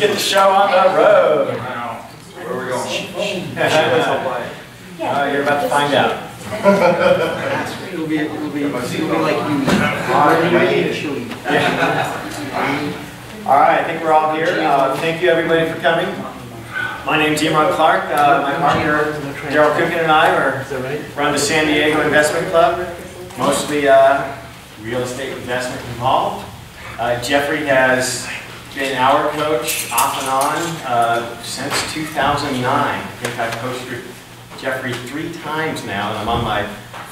get the show on the road. Wow. Where are we going? You're about to find out. It'll be like you. All right, I think we're all here. Thank you everybody for coming. My name's Iman Clark. My partner Daryl Coogan and I run the San Diego Investment Club, mostly real estate investment involved. Jeffrey has been our coach off and on since 2009. I think I've coached Jeffrey 3 times now, and I'm on my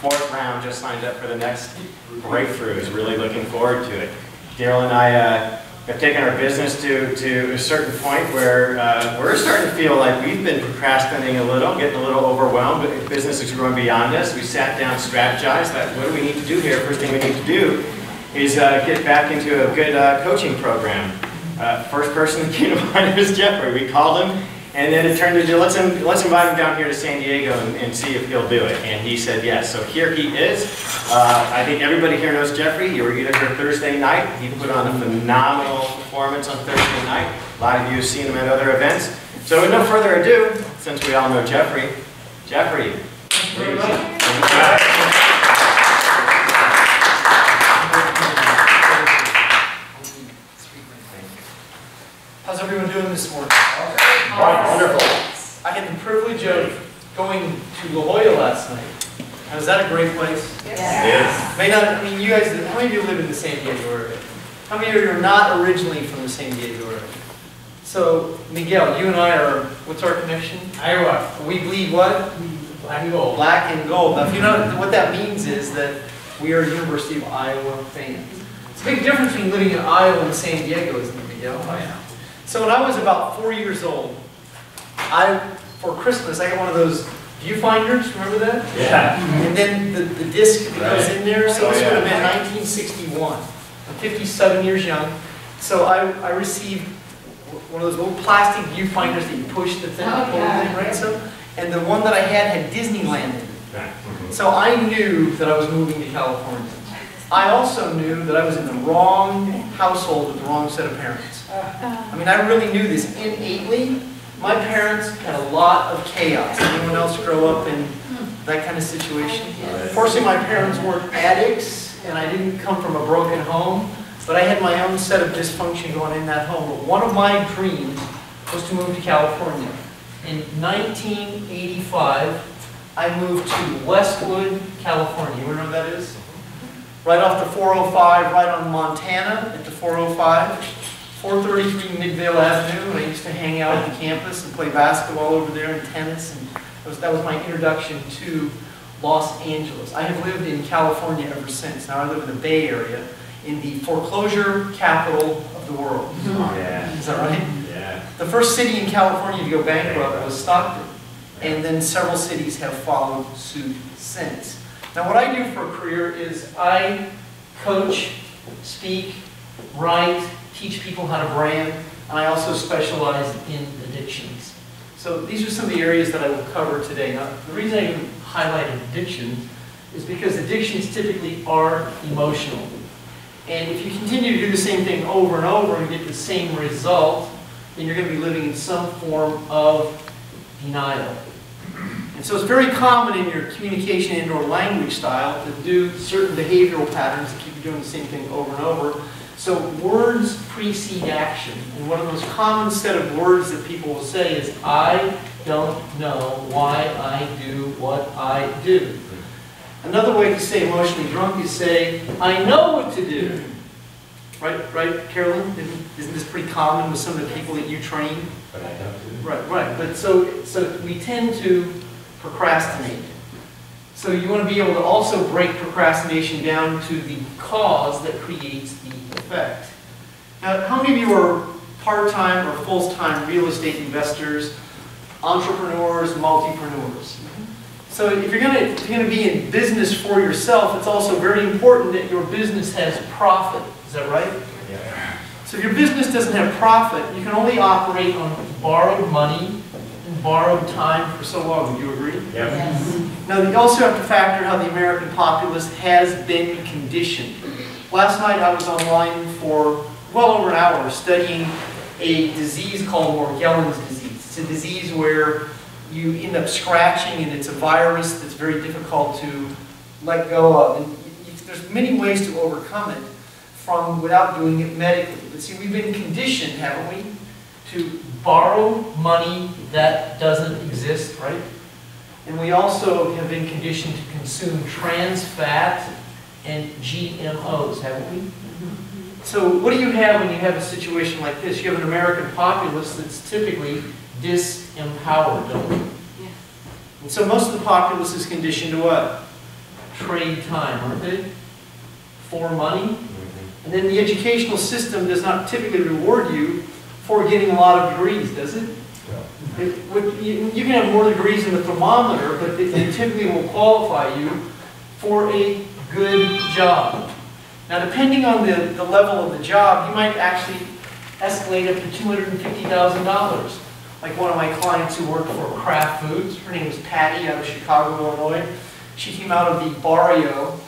4th round, just signed up for the next breakthrough. Really looking forward to it. Daryl and I have taken our business to a certain point where we're starting to feel like we've been procrastinating a little, getting a little overwhelmed, but business is growing beyond us. We sat down, strategized that what do we need to do here? First thing we need to do is get back into a good coaching program. First person that came to mind was Jeffrey. We called him, and then it turned into let's invite him down here to San Diego and see if he'll do it. And he said yes. So here he is. I think everybody here knows Jeffrey. You were here Thursday night. He put on a phenomenal performance on Thursday night. A lot of you have seen him at other events. So with no further ado, since we all know Jeffrey, please. How's everyone doing this morning? Wonderful. I had the privilege of going to La Jolla last night. Was that a great place? Yes. May not, I mean, you guys, how many of you live in the San Diego area? How many of you are not originally from the San Diego area? So, Miguel, you and I are, what's our connection? Iowa. We bleed what? Black and gold. Black and gold. Now, if you know what that means is that we are University of Iowa fans. It's a big difference between living in Iowa and San Diego, isn't it, Miguel? Oh, yeah. So when I was about 4 years old, for Christmas, I got one of those viewfinders, remember that? Yeah. And then the disc that goes in there, so this would have been 1961. I'm 57 years young. So I received one of those little plastic viewfinders that you push the thing, right? So, and the one that I had Disneyland in it. So I knew that I was moving to California. I also knew that I was in the wrong household with the wrong set of parents. I mean, I really knew this innately. My parents had a lot of chaos. Anyone else grow up in that kind of situation? Fortunately, my parents weren't addicts, and I didn't come from a broken home, but I had my own set of dysfunction going in that home. But one of my dreams was to move to California. In 1985, I moved to Westwood, California. You know where that is? Right off the 405, right on Montana at the 405. 433 Midvale Avenue, and I used to hang out on campus and play basketball over there and tennis, and that was my introduction to Los Angeles. I have lived in California ever since. Now I live in the Bay Area, in the foreclosure capital of the world. Yeah. Is that right? Yeah. The first city in California to go bankrupt was Stockton, and then several cities have followed suit since. Now what I do for a career is I coach, speak, write, teach people how to brand, and I also specialize in addictions. So these are some of the areas that I will cover today. Now, the reason I highlighted addictions is because addictions typically are emotional. And if you continue to do the same thing over and over and get the same result, then you're going to be living in some form of denial. And so it's very common in your communication and or language style to do certain behavioral patterns to keep you doing the same thing over and over. So words precede action. And one of the most common set of words that people will say is, I don't know why I do what I do. Another way to say emotionally drunk is say, I know what to do. Right, Carolyn? Isn't this pretty common with some of the people that you train? But I know too. Right. But so we tend to procrastinate. So you want to be able to also break procrastination down to the cause that creates the effect. Now, how many of you are part-time or full-time real estate investors, entrepreneurs, multipreneurs? So if you're going to be in business for yourself, it's also very important that your business has profit. Is that right? Yeah. So if your business doesn't have profit, you can only operate on borrowed money and borrowed time for so long. Would you agree? Yep. Yes. Now, you also have to factor how the American populace has been conditioned. Last night I was online for well over an hour studying a disease called Morgellons disease. It's a disease where you end up scratching, and it's a virus that's very difficult to let go of. And there's many ways to overcome it without doing it medically. But see, we've been conditioned, haven't we, to borrow money that doesn't exist, right? And we also have been conditioned to consume trans fat and GMOs, haven't we? So what do you have when you have a situation like this? You have an American populace that's typically disempowered, don't we? Yeah. And so most of the populace is conditioned to what? Trade time, aren't they? For money. And then the educational system does not typically reward you for getting a lot of degrees, does it? You can have more degrees than the thermometer, but they typically will qualify you for a good job. Now, depending on the level of the job, you might actually escalate up to $250,000. Like one of my clients who worked for Kraft Foods, her name was Patty out of Chicago, Illinois. She came out of the barrio,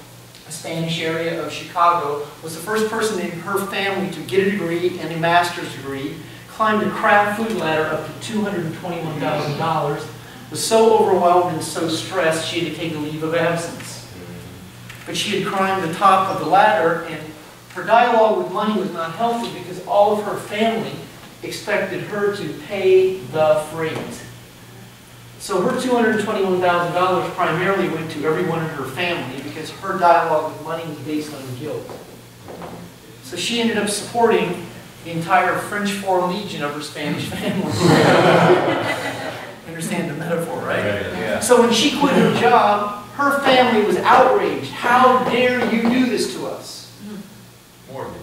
a Spanish area of Chicago, was the first person in her family to get a degree and a master's degree, climbed the Kraft food ladder up to $221,000, was so overwhelmed and so stressed she had to take a leave of absence. But she had climbed the top of the ladder, and her dialogue with money was not healthy because all of her family expected her to pay the freight. So her $221,000 primarily went to everyone in her family because her dialogue with money was based on guilt. So she ended up supporting the entire French Foreign Legion of her Spanish family. Understand the metaphor, right? Yeah. So when she quit her job, her family was outraged. How dare you do this to us? More guilt.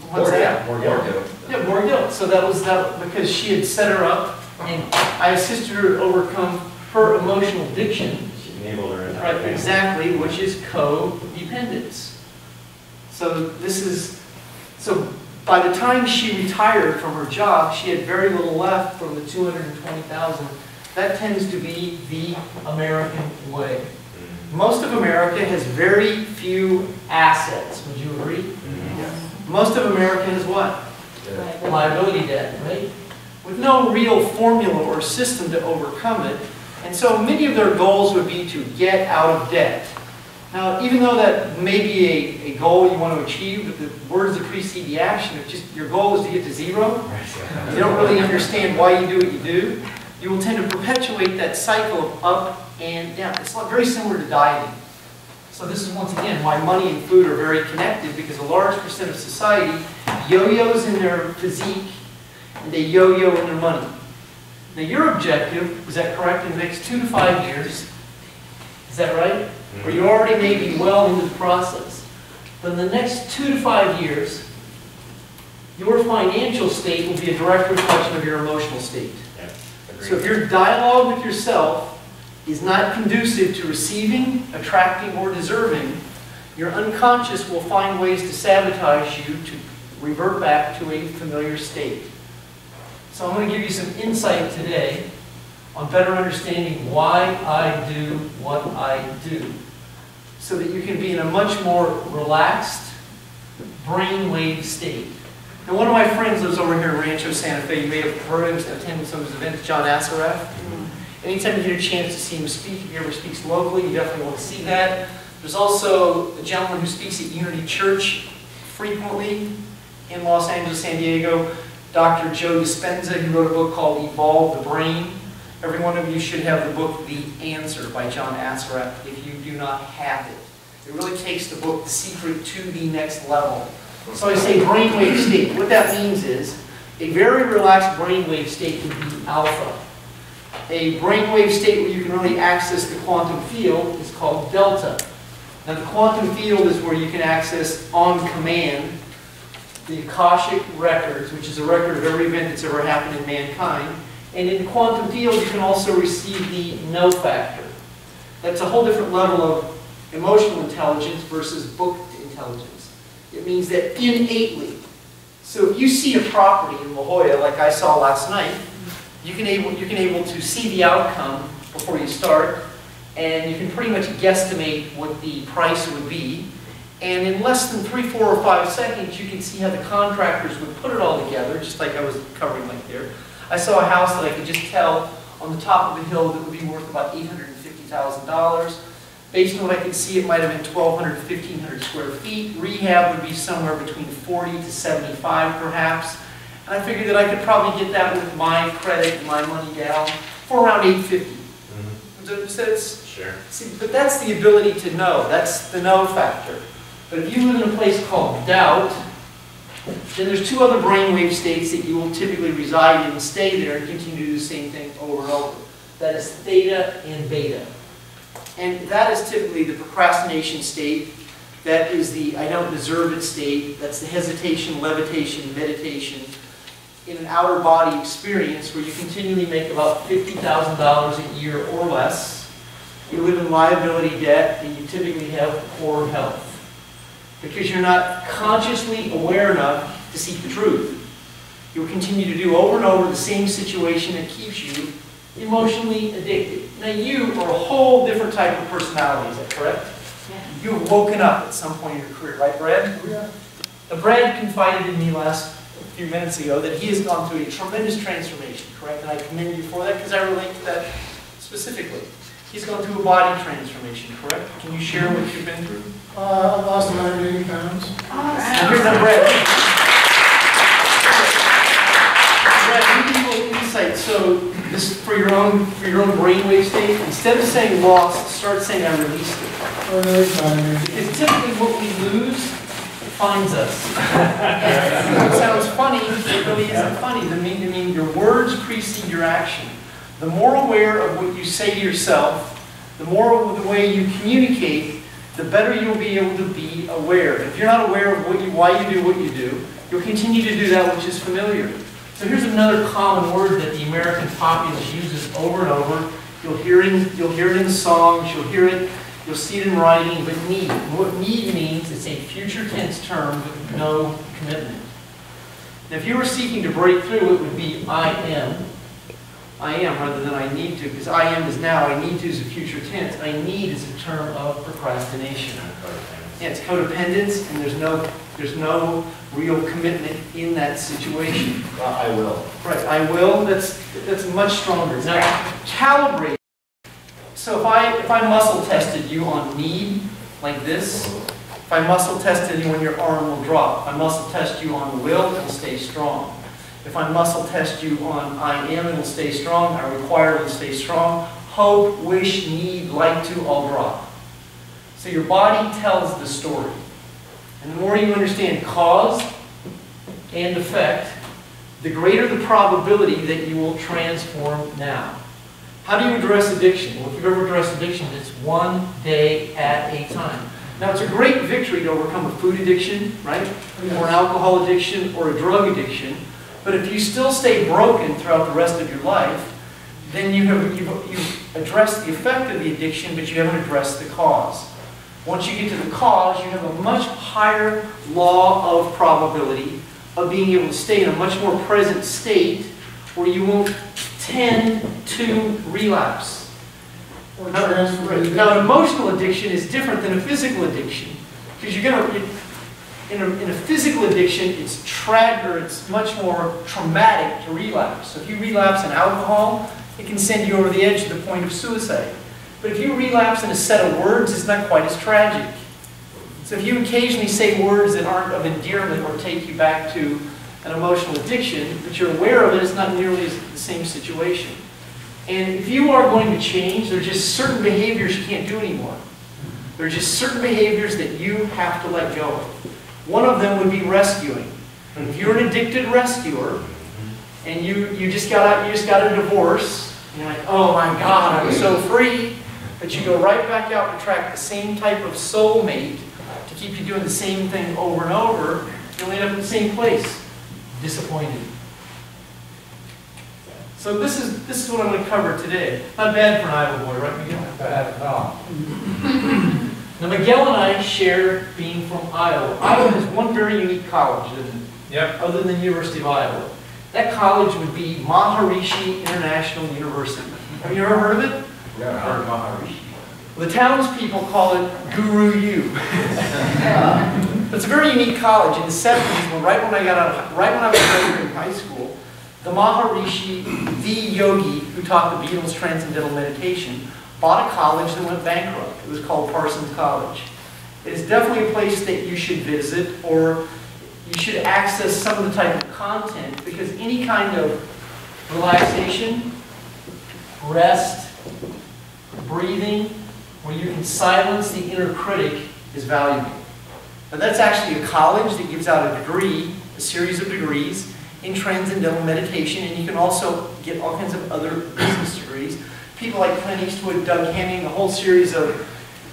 What's that? More guilt. Yeah, more guilt. So that was that because she had set her up, and I assisted her to overcome her emotional addiction. Enabled her in Right, exactly, which is codependence. So so by the time she retired from her job, she had very little left from the $220,000. That tends to be the American way. Most of America has very few assets. Would you agree? Yes. Most of America has what? Yeah. Liability debt, right? With no real formula or system to overcome it. And so many of their goals would be to get out of debt. Now, even though that may be a goal you want to achieve, but the words that precede the action, if just your goal is to get to zero, you don't really understand why you do what you do, you will tend to perpetuate that cycle of up and down. It's very similar to dieting. So this is once again why money and food are very connected, because a large percent of society yo-yos in their physique and they yo-yo in their money. Now your objective, is that correct, in the next 2 to 5 years, is that right? Or you already may be well into the process. But in the next 2 to 5 years, your financial state will be a direct reflection of your emotional state. Yeah. So if your dialogue with yourself is not conducive to receiving, attracting, or deserving, your unconscious will find ways to sabotage you to revert back to a familiar state. So I'm going to give you some insight today on better understanding why I do what I do, so that you can be in a much more relaxed brainwave state. Now, one of my friends lives over here in Rancho Santa Fe. You may have heard him, attended some of his events, John Assaraf. Anytime you get a chance to see him speak, if he ever speaks locally, you definitely want to see that. There's also a gentleman who speaks at Unity Church frequently in Los Angeles, San Diego, Dr. Joe Dispenza. He wrote a book called Evolve the Brain. Every one of you should have the book The Answer by John Assaraf if you do not have it. It really takes the book The Secret to the next level. So I say brainwave state. What that means is a very relaxed brainwave state would be alpha. A brainwave state where you can really access the quantum field is called delta. Now the quantum field is where you can access on command the Akashic records, which is a record of every event that's ever happened in mankind. And in the quantum field, you can also receive the no factor. That's a whole different level of emotional intelligence versus booked intelligence. It means that innately. So if you see a property in La Jolla, like I saw last night, you can able to see the outcome before you start, and you can pretty much guesstimate what the price would be. And in less than 3, 4, or 5 seconds, you can see how the contractors would put it all together, just like I was covering like there. I saw a house that I could just tell on the top of the hill that would be worth about $850,000. Based on what I could see, it might have been 1,200 to 1,500 square feet. Rehab would be somewhere between 40 to 75 perhaps. And I figured that I could probably get that with my credit and my money down for around $850. So it's, Sure. see, but that's the ability to know. That's the know factor. But if you live in a place called doubt, then there's 2 other brainwave states that you will typically reside in and stay there and continue to do the same thing over and over. That is theta and beta. And that is typically the procrastination state. That is the I don't deserve it state. That's the hesitation, levitation, meditation in an outer body experience where you continually make about $50,000 a year or less. You live in liability debt and you typically have poor health because you're not consciously aware enough to seek the truth. You'll continue to do over and over the same situation that keeps you emotionally addicted. Now you are a whole different type of personality, is that correct? Yeah. You have woken up at some point in your career, right Brad? Yeah. Now, Brad confided in me a few minutes ago that he has gone through a tremendous transformation, correct? And I commend you for that because I relate to that specifically. He's gone through a body transformation, correct? Can you share what you've been through? I lost 180 pounds. Now here's now Brad. Brad, give me a little insight. So this for your own brainwave state. Instead of saying lost, start saying I released it. Because typically what we lose finds us. It sounds funny, it really isn't funny. I mean, your words precede your action. The more aware of what you say to yourself, the more of the way you communicate, the better you'll be able to be aware. If you're not aware of why you do what you do, you'll continue to do that which is familiar. So here's another common word that the American populace uses over and over. You'll hear it in songs, you'll see it in writing, but need. And what need means, it's a future tense term with no commitment. Now if you were seeking to break through, it would be I am. I am rather than I need to, because I am is now, I need to is a future tense. I need is a term of procrastination. Yeah, it's codependence, and there's no real commitment in that situation. I will. Right, I will, that's much stronger. Now, calibrate. So if I muscle tested you on need, like this, if I muscle tested you when your arm will drop, if I muscle test you on will, it'll stay strong. If I muscle test you on I am, it'll stay strong. I require, it'll stay strong. Hope, wish, need, like to, all drop. So your body tells the story. And the more you understand cause and effect, the greater the probability that you will transform now. How do you address addiction? Well, if you've ever addressed addiction, it's one day at a time. Now, it's a great victory to overcome a food addiction, right? Or an alcohol addiction, or a drug addiction. But if you still stay broken throughout the rest of your life, then you've addressed the effect of the addiction, but you haven't addressed the cause. Once you get to the cause, you have a much higher law of probability of being able to stay in a much more present state where you won't tend to relapse. Now, an emotional addiction is different than a physical addiction because in a physical addiction, it's much more traumatic to relapse. So if you relapse in alcohol, it can send you over the edge to the point of suicide. But if you relapse in a set of words, it's not quite as tragic. So if you occasionally say words that aren't of endearment or take you back to an emotional addiction, but you're aware of it, it's not nearly the same situation. And if you are going to change, there are just certain behaviors you can't do anymore. There are just certain behaviors that you have to let go of. One of them would be rescuing. If you're an addicted rescuer, and you just got a divorce, and you're like, oh my God, I'm so free. But you go right back out and attract the same type of soulmate to keep you doing the same thing over and over, you'll end up in the same place, disappointed. So this is what I'm going to cover today. Not bad for an Iowa boy, right, Miguel? Not bad at all. Now, Miguel and I share being from Iowa. Iowa has one very unique college, doesn't it? Yep. Other than the University of Iowa. That college would be Maharishi International University. Have you ever heard of it? Yeah, I heard Maharishi. The townspeople call it Guru U. It's a very unique college. In the 70s, right when I was graduating high school, the Maharishi, the yogi who taught the Beatles Transcendental Meditation, bought a college that went bankrupt. It was called Parsons College. It is definitely a place that you should visit, or you should access some of the type of content, because any kind of relaxation, rest, breathing, where you can silence the inner critic is valuable. Now that's actually a college that gives out a degree, a series of degrees in Transcendental Meditation, and you can also get all kinds of other business degrees. People like Clint Eastwood, Doug Henning, a whole series of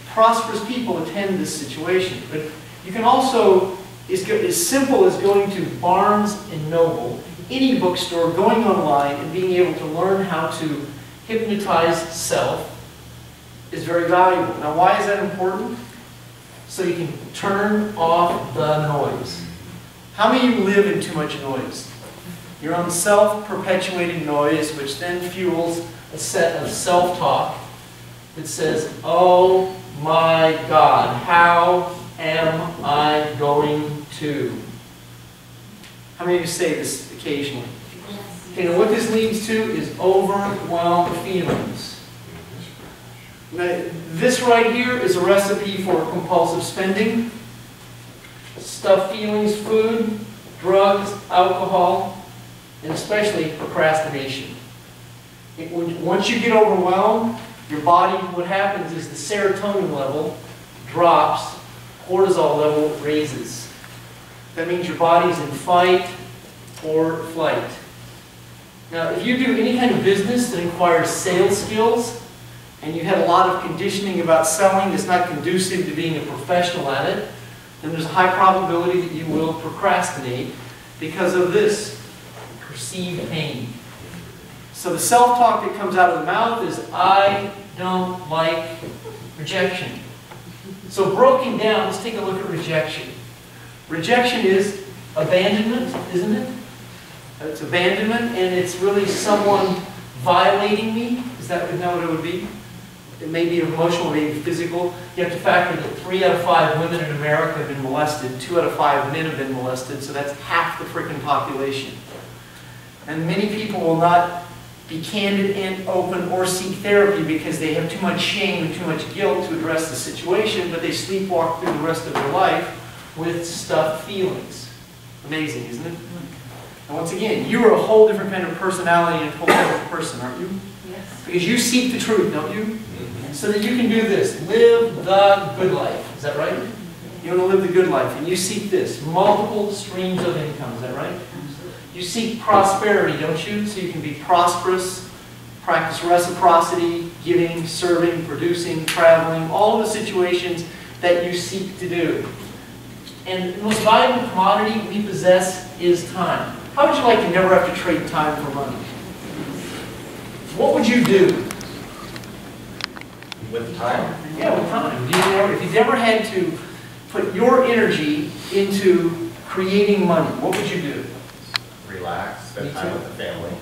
prosperous people attend this situation. But you can also, as simple as going to Barnes & Noble, any bookstore, going online and being able to learn how to hypnotize self is very valuable. Now why is that important? So you can turn off the noise. How many of you live in too much noise? Your own self-perpetuated noise, which then fuels a set of self-talk that says, oh my God, how am I going to? How many of you say this occasionally? Okay, now what this leads to is overwhelmed feelings. Now, this right here is a recipe for compulsive spending, stuffed feelings, food, drugs, alcohol, and especially procrastination. Once you get overwhelmed, your body, what happens is the serotonin level drops, cortisol level raises. That means your body's in fight or flight. Now, if you do any kind of business that requires sales skills, and you had a lot of conditioning about selling that's not conducive to being a professional at it, then there's a high probability that you will procrastinate because of this perceived pain. So the self-talk that comes out of the mouth is, I don't like rejection. So broken down, let's take a look at rejection. Rejection is abandonment, isn't it? It's abandonment, and it's really someone violating me. Isn't that what it would be? It may be emotional, it may be physical. You have to factor that 3 out of 5 women in America have been molested, 2 out of 5 men have been molested, so that's half the freaking population. And many people will not be candid and open or seek therapy because they have too much shame and too much guilt to address the situation, but they sleepwalk through the rest of their life with stuffed feelings. Amazing, isn't it? And once again, you are a whole different kind of personality and a whole different person, aren't you? Yes. Because you seek the truth, don't you? So that you can do this. Live the good life. Is that right? You want to live the good life. And you seek this. Multiple streams of income. Is that right? You seek prosperity, don't you? So you can be prosperous, practice reciprocity, giving, serving, producing, traveling, all of the situations that you seek to do. And the most valuable commodity we possess is time. How would you like to never have to trade time for money? What would you do? With time? Yeah, with time. If you never had to put your energy into creating money, what would you do? Relax, spend time with the family.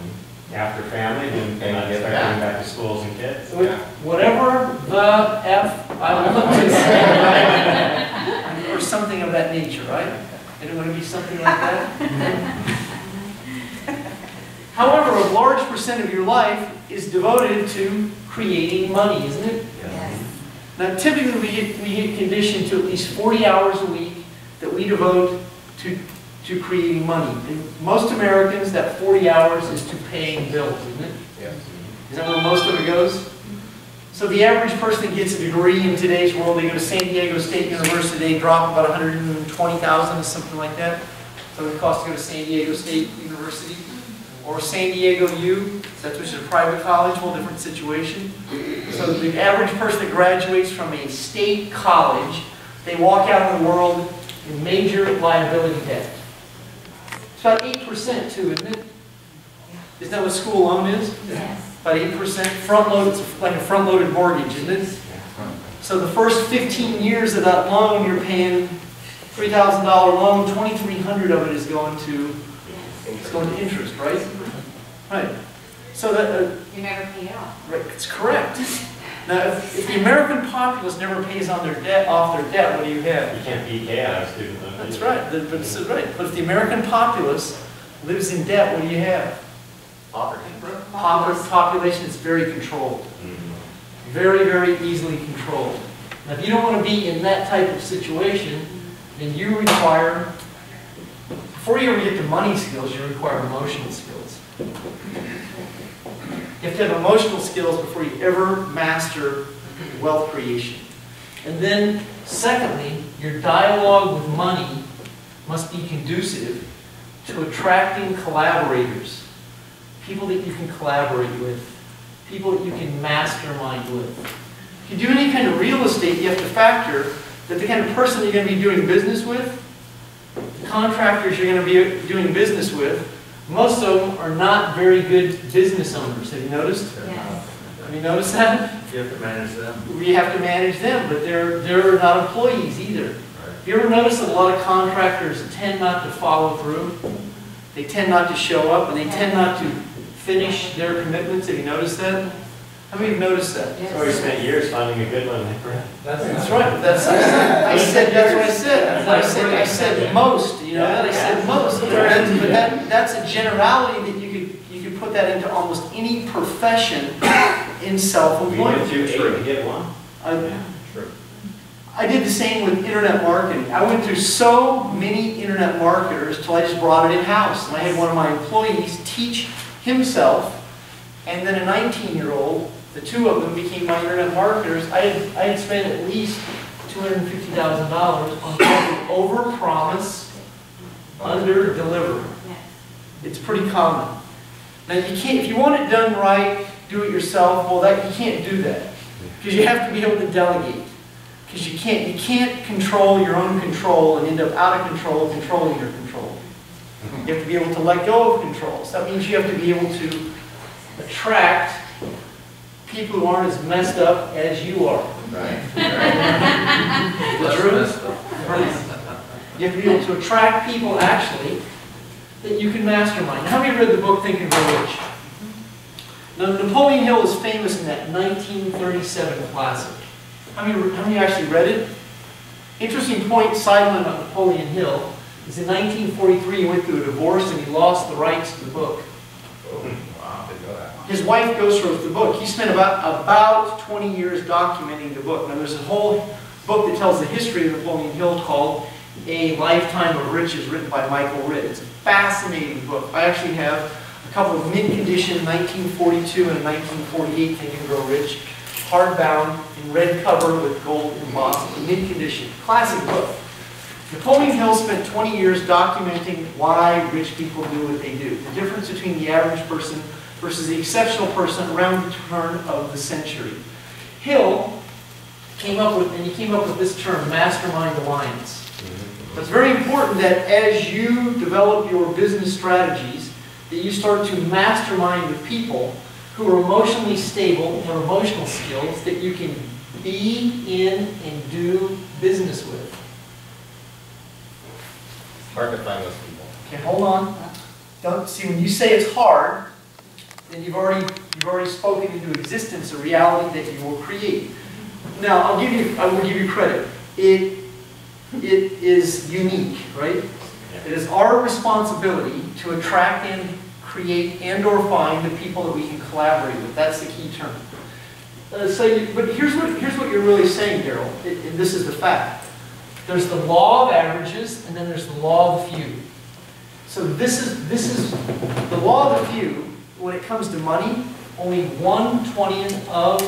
After family, then start going back to schools and kids. Yeah. Whatever the F I want to say, or something of that nature, right? Anyone want to be something like that? However, a large percent of your life is devoted to creating money, isn't it? Yes. Now, typically we get conditioned to at least 40 hours a week that we devote to creating money. And most Americans, that 40 hours is to paying bills, isn't it? Yes. Is that where most of it goes? So the average person that gets a degree in today's world, they go to San Diego State University, they drop about $120,000 or something like that. So it costs to go to San Diego State University. Or San Diego U, that's which is a private college, whole different situation. So the average person that graduates from a state college, they walk out in the world in major liability debt. It's about 8% too, isn't it? Isn't that what school loan is? Yes. About 8%. Front-loaded, it's like a front-loaded mortgage, isn't it? So the first 15 years of that loan, you're paying $3,000 loan, $2,300 of it is going to interest, right? Right. So that You never pay it off. right, it's correct. Now, if the American populace never pays on their debt, off their debt, what do you have? You can't PK on a student loan. That's right. But if the American populace lives in debt, what do you have? Poverty. Population is very controlled. Very, very easily controlled. Now, if you don't want to be in that type of situation, then you require, before you ever get to money skills, you require emotional skills. You have to have emotional skills before you ever master wealth creation. And then, secondly, your dialogue with money must be conducive to attracting collaborators. People that you can collaborate with. People that you can mastermind with. If you do any kind of real estate, you have to factor that the kind of person you're going to be doing business with, the contractors you're going to be doing business with, most of them are not very good business owners. Have you noticed? Yes. Have you noticed that? You have to manage them. We have to manage them, but they're not employees either. Have you ever noticed that a lot of contractors tend not to follow through? They tend not to show up, and they tend not to finish their commitments. Have you noticed that? How many have noticed that? So we spent years finding a good one. That's right. I said most. You know that I said most. But that's a generality that you could put that into almost any profession in self-employment. We went through 8 to get one. I did the same with internet marketing. I went through so many internet marketers till I just brought it in-house. And I had one of my employees teach himself, and then a 19-year-old, the two of them became my internet marketers. I had spent at least $250,000 on trying to overpromise, under-deliver. It's pretty common. Now you can't, if you want it done right, do it yourself. Well, you can't do that because you have to be able to delegate. Because you can't control your own control and end up out of control, controlling your control. You have to be able to let go of control. So that means you have to be able to attract people who aren't as messed up as you are. Right. True? You have to be able to attract people, actually, that you can mastermind. How many read the book Think and Grow Rich? Now, Napoleon Hill is famous in that 1937 classic. How many actually read it? Interesting point, sideline on Napoleon Hill, is in 1943 he went through a divorce and he lost the rights to the book. Wow, didn't know that. His wife ghostwrote the book. He spent about 20 years documenting the book. Now there's a whole book that tells the history of Napoleon Hill called A Lifetime of Riches, written by Michael Ritt. It's a fascinating book. I actually have a couple of mint condition 1942 and 1948 Think and Grow Rich, hardbound in red cover with gold embossed, mint condition. Classic book. Napoleon Hill spent 20 years documenting why rich people do what they do. The difference between the average person versus the exceptional person around the turn of the century. Hill came up with this term, mastermind alliance. It's very important that as you develop your business strategies, that you start to mastermind with people who are emotionally stable, have emotional skills that you can be in and do business with. It's hard to find those people. Okay, hold on. Don't see when you say it's hard, then you've already spoken into existence a reality that you will create. Now I will give you credit. It is unique, right? It is our responsibility to attract and create and/or find the people that we can collaborate with. That's the key term. But here's what you're really saying, Daryl, and this is the fact. There's the law of averages, and then there's the law of the few. So this is the law of the few. When it comes to money, only 1/20th of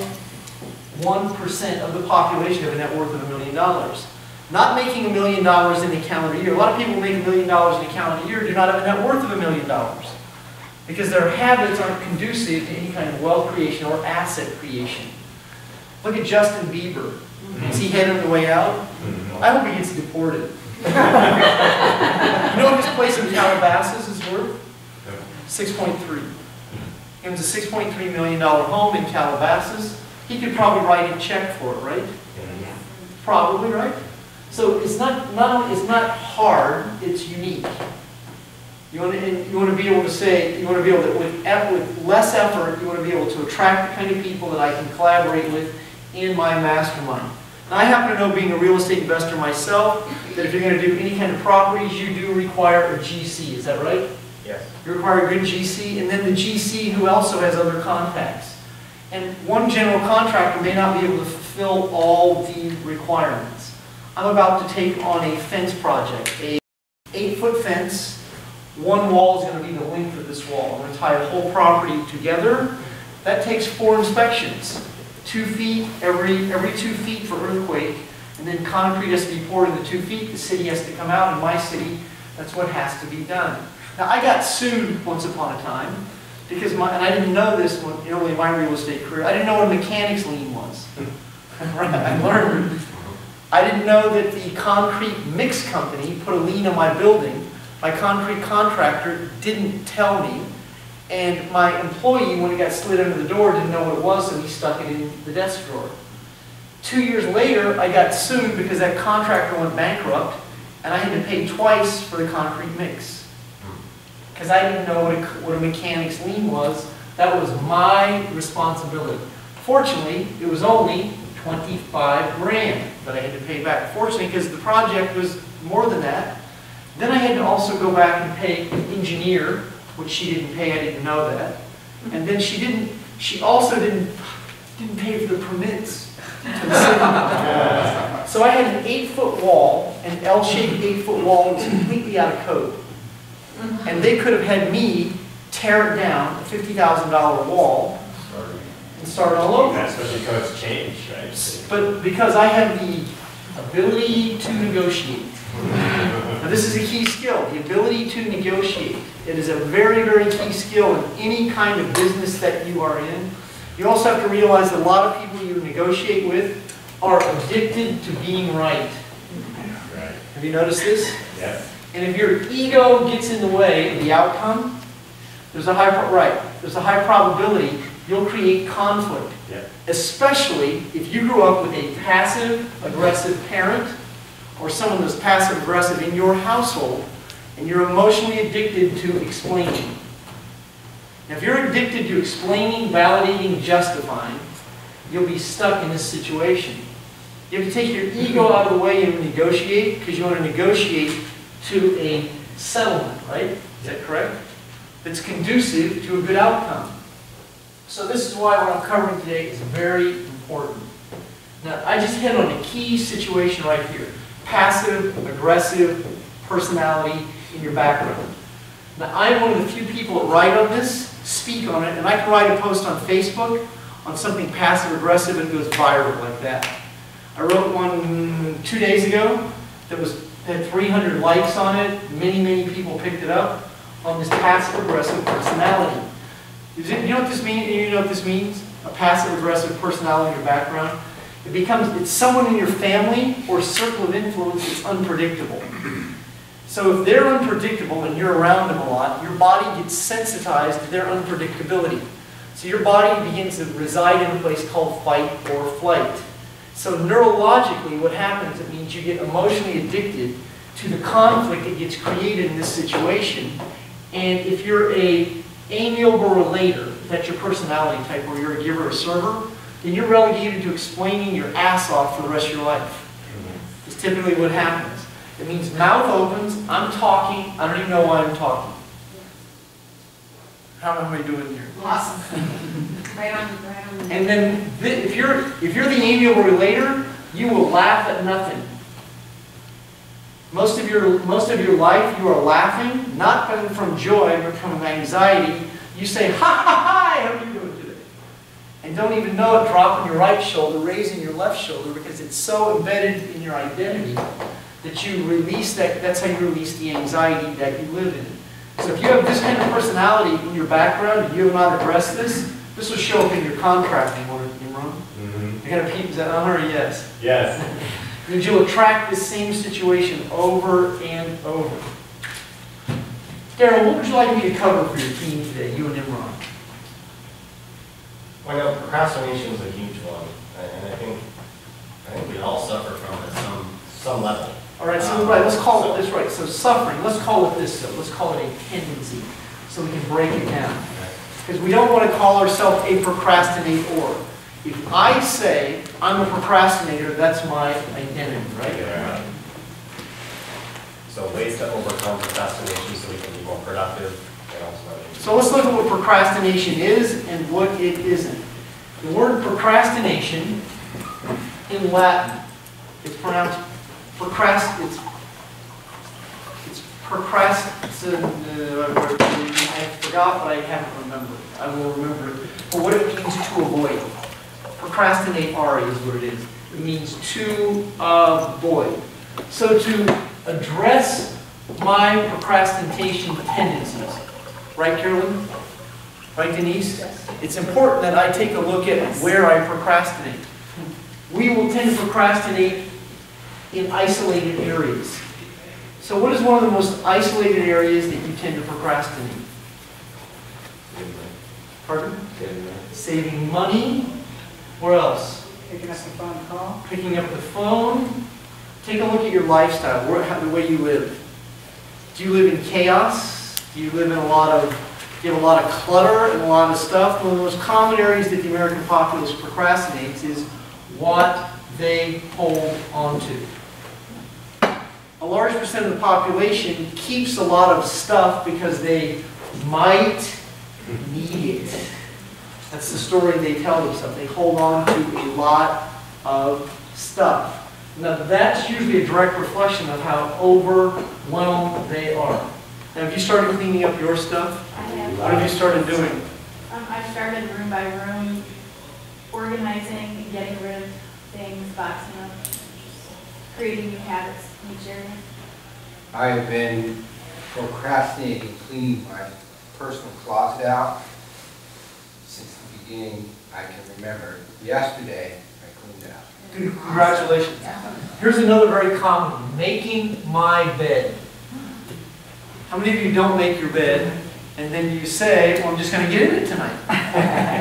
1% of the population have a net worth of $1 million. Not making $1 million in a calendar year. A lot of people who make $1 million in a calendar year do not have a net worth of $1 million because their habits aren't conducive to any kind of wealth creation or asset creation. Look at Justin Bieber. Is he heading the way out? I hope he gets deported. You know what his place in Calabasas is worth? 6.3. He owns a $6.3 million home in Calabasas. He could probably write a check for it, right? Probably, right? So it's not hard, it's unique. You want to be able to say, with less effort, you want to be able to attract the kind of people that I can collaborate with in my mastermind. And I happen to know, being a real estate investor myself, that if you're going to do any kind of properties, you do require a GC. Is that right? Yes. You require a good GC, and then the GC who also has other contacts. And one general contractor may not be able to fulfill all the requirements. I'm about to take on a fence project, a 8-foot fence. One wall is going to be the length of this wall. I'm going to tie the whole property together. That takes 4 inspections. 2 feet every 2 feet for earthquake, and then concrete has to be poured in the 2 feet. The city has to come out. In my city, that's what has to be done. Now, I got sued once upon a time because and I didn't know this early in my real estate career. I didn't know what a mechanics lien was. I learned. I didn't know that the concrete mix company put a lien on my building. My concrete contractor didn't tell me. And my employee, when he got slid under the door, didn't know what it was, and he stuck it in the desk drawer. 2 years later, I got sued because that contractor went bankrupt, and I had to pay twice for the concrete mix. Because I didn't know what a mechanics lien was. That was my responsibility. Fortunately, it was only 25 grand that I had to pay back. Fortunately, because the project was more than that. Then I had to also go back and pay an engineer, which she didn't pay. I didn't know that. And then she also didn't pay for the permits to the city. So I had an 8-foot wall, an L-shaped 8-foot wall that was completely out of code. And they could have had me tear it down, a $50,000 wall, and start all over. That's because it's changed, right? But because I have the ability to negotiate. Now this is a key skill, the ability to negotiate. It is a very, very key skill in any kind of business that you are in. You also have to realize that a lot of people you negotiate with are addicted to being right. Right. Have you noticed this? Yes. And if your ego gets in the way of the outcome, there's a high probability you'll create conflict. Yep. Especially if you grew up with a passive-aggressive parent or someone that's passive-aggressive in your household, and you're emotionally addicted to explaining. Now, if you're addicted to explaining, validating, justifying, you'll be stuck in this situation. You have to take your ego out of the way and negotiate, because you want to negotiate to a settlement, right? Is that correct? That's conducive to a good outcome. So this is why what I'm covering today is very important. Now, I just hit on a key situation right here. Passive, aggressive personality in your background. Now, I'm one of the few people that write on this, speak on it, and I can write a post on Facebook on something passive aggressive and it goes viral like that. I wrote one 2 days ago that had 300 likes on it. Many people picked it up on this passive aggressive personality. You know what this means? You know what this means? A passive aggressive personality in your background. It's someone in your family or circle of influence that's unpredictable. So if they're unpredictable and you're around them a lot, your body gets sensitized to their unpredictability. So your body begins to reside in a place called fight or flight. So neurologically what happens, it means you get emotionally addicted to the conflict that gets created in this situation. And if you're an amiable relator, if that's your personality type, where you're a giver or server, then you're relegated to explaining your ass off for the rest of your life. It's typically what happens. It means mouth opens, I'm talking, I don't even know why I'm talking. How am I doing here? Awesome. Right on. And then if you're the amiable relator, you will laugh at nothing. Most of your life you are laughing, not from joy, but from anxiety. You say, ha ha ha, how are you doing today? And don't even know it, dropping your right shoulder, raising your left shoulder, because it's so embedded in your identity that you release that's how you release the anxiety that you live in. So if you have this kind of personality in your background and you have not addressed this will show up in your contracting work, I got a peep, is that on or a yes? Yes. And you'll attract the same situation over and over. Daryl, what would you like me to cover for your team today, you and Imran? Well, you know, procrastination is a huge one, and I think we all suffer from it at some level. All right, so let's call it this, right? So suffering, let's call it this, though. Let's call it a tendency, so we can break it down. Because we don't want to call ourselves a procrastinator. If I say I'm a procrastinator, that's my identity, right? Yeah. So ways to overcome procrastination so we can be more productive and ultimately. So let's look at what procrastination is and what it isn't. The word procrastination in Latin, it's pronounced it's I forgot, but I haven't remembered. I will remember it. But what it means to avoid. Procrastinate is what it is. It means to avoid. So to address my procrastination tendencies, right, Carolyn? Right, Denise? Yes. It's important that I take a look at where I procrastinate. We will tend to procrastinate in isolated areas. So what is one of the most isolated areas that you tend to procrastinate? Pardon? Saving money. Where else? Picking up the phone call. Picking up the phone. Take a look at your lifestyle, the way you live. Do you live in chaos? Do you live in do you have a lot of clutter and a lot of stuff? One of the most common areas that the American populace procrastinates is what they hold onto. A large percent of the population keeps a lot of stuff because they might need it. That's the story they tell themselves. They hold on to a lot of stuff. Now that's usually a direct reflection of how overwhelmed they are. Now have you started cleaning up your stuff? I have. What have you started doing? I've started room by room, organizing, getting rid of things, boxing up, creating new habits in each area. I have been procrastinating cleaning my personal closet out since the beginning I can remember. Yesterday, I cleaned it out. Congratulations. Here's another very common one, making my bed. How many of you don't make your bed and then you say, well, I'm just going to get in it tonight?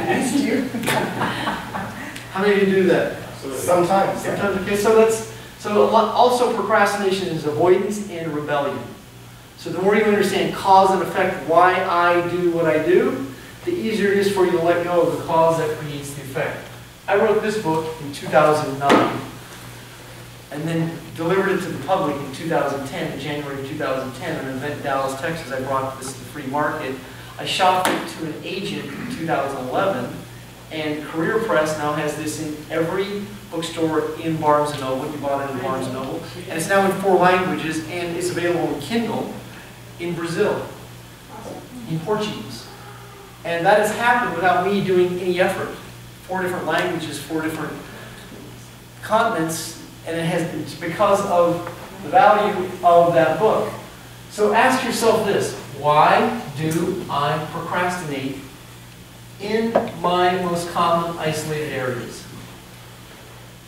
It's you. How many of you do that? Sometimes. Sometimes. Okay, so also procrastination is avoidance and rebellion. So the more you understand cause and effect, why I do what I do, the easier it is for you to let go of the cause that creates the effect. I wrote this book in 2009 and then delivered it to the public in 2010, in January 2010, at an event in Dallas, Texas. I brought this to the free market. I shopped it to an agent in 2011, and Career Press now has this in every bookstore in Barnes & Noble. You bought it in Barnes & Noble. And it's now in 4 languages, and it's available in Kindle in Brazil, in Portuguese. And that has happened without me doing any effort. 4 different languages, 4 different continents, and it's because of the value of that book. So ask yourself this, why do I procrastinate in my most common isolated areas?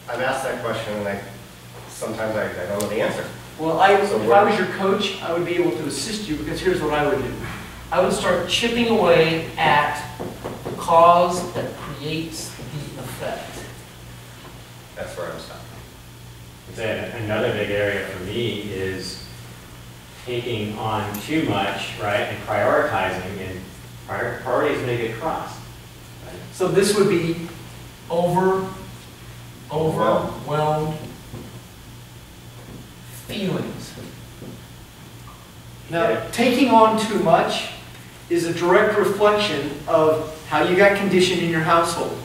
I've asked that question and sometimes I don't know the answer. Well, if I was your coach, I would be able to assist you because here's what I would do. I would start chipping away at the cause that creates the effect. That's where I'm stuck. Another big area for me is taking on too much, right, and prioritizing, and priorities make it cross. Right? So this would be overwhelmed feelings. Now, taking on too much is a direct reflection of how you got conditioned in your household.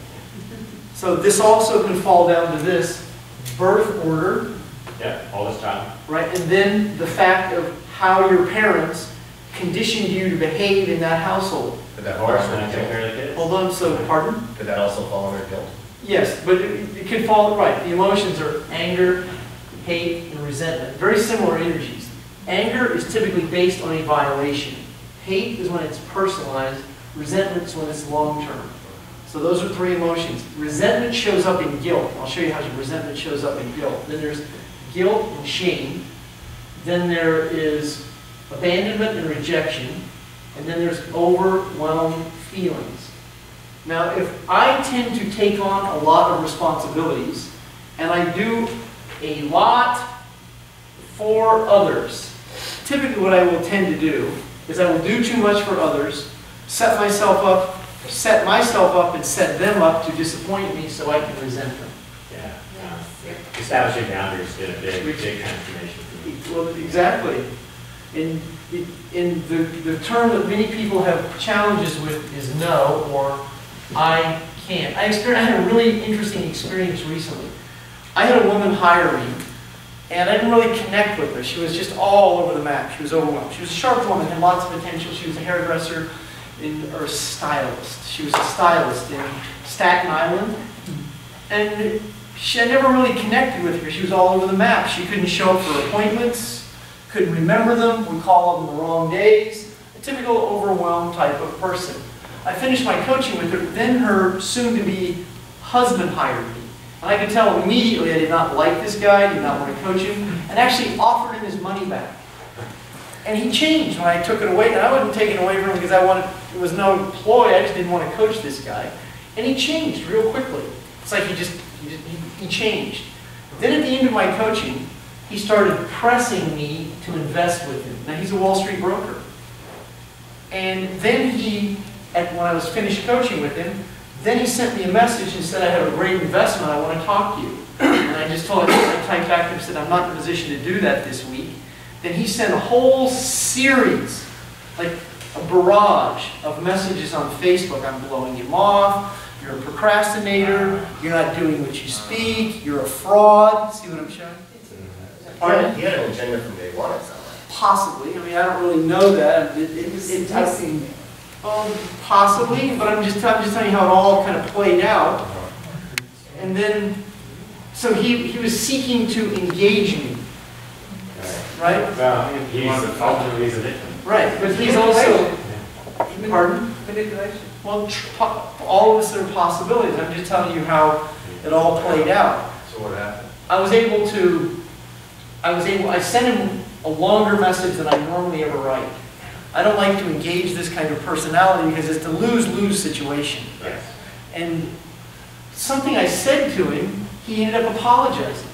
So this also can fall down to this, birth order, Yeah, oldest child. right? And then the fact of how your parents conditioned you to behave in that household. Did that Or also when I take care of the kids. Hold on, so, pardon? Did that also fall under guilt? Yes, but it can fall, right. The emotions are anger, hate, and resentment. Very similar energies. Anger is typically based on a violation. Hate is when it's personalized. Resentment is when it's long-term. So those are 3 emotions. Resentment shows up in guilt. I'll show you how resentment shows up in guilt. Then there's guilt and shame. Then there is abandonment and rejection. And then there's overwhelmed feelings. Now, if I tend to take on a lot of responsibilities, and I do a lot for others, typically what I will tend to do is I will do too much for others, set myself up set myself up and set them up to disappoint me so I can resent them. Yeah. Establishing boundaries did a big transformation for me. Well, exactly. In the term that many people have challenges with is no, or I can't. I had a really interesting experience recently. I had a woman hire me, and I didn't really connect with her. She was just all over the map. She was overwhelmed. She was a sharp woman, had lots of potential. She was a hairdresser or a stylist. She was a stylist in Staten Island, and I never really connected with her. She was all over the map. She couldn't show up for appointments, couldn't remember them, would call them the wrong days. A typical overwhelmed type of person. I finished my coaching with her, then her soon-to-be husband hired me. And I could tell immediately I did not like this guy, did not want to coach him, and actually offered him his money back. And he changed when I took it away, and I wasn't taking it away from him because it was no ploy, I just didn't want to coach this guy. And he changed real quickly. It's like he changed. Then at the end of my coaching, he started pressing me to invest with him. Now he's a Wall Street broker. And then when I was finished coaching with him, then he sent me a message and said, I have a great investment, I want to talk to you. And I just told him, I typed back to him and said, I'm not in a position to do that this week. Then he sent a whole series, like a barrage of messages on Facebook. I'm blowing him off, you're a procrastinator, you're not doing what you speak, you're a fraud. See what I'm showing? Pardon? He had an agenda from day one, it sounded like. Possibly. I mean, I don't really know that. Possibly, but I'm just telling you how it all kind of played out. And then, so he was seeking to engage me. Right? Well, he's ultimately a victim. Right, but he's also... Pardon? Manipulation. Well, all of this are possibilities. I'm just telling you how it all played out. So what happened? I sent him a longer message than I normally ever write. I don't like to engage this kind of personality because it's a lose-lose situation. Yes. And something I said to him, he ended up apologizing.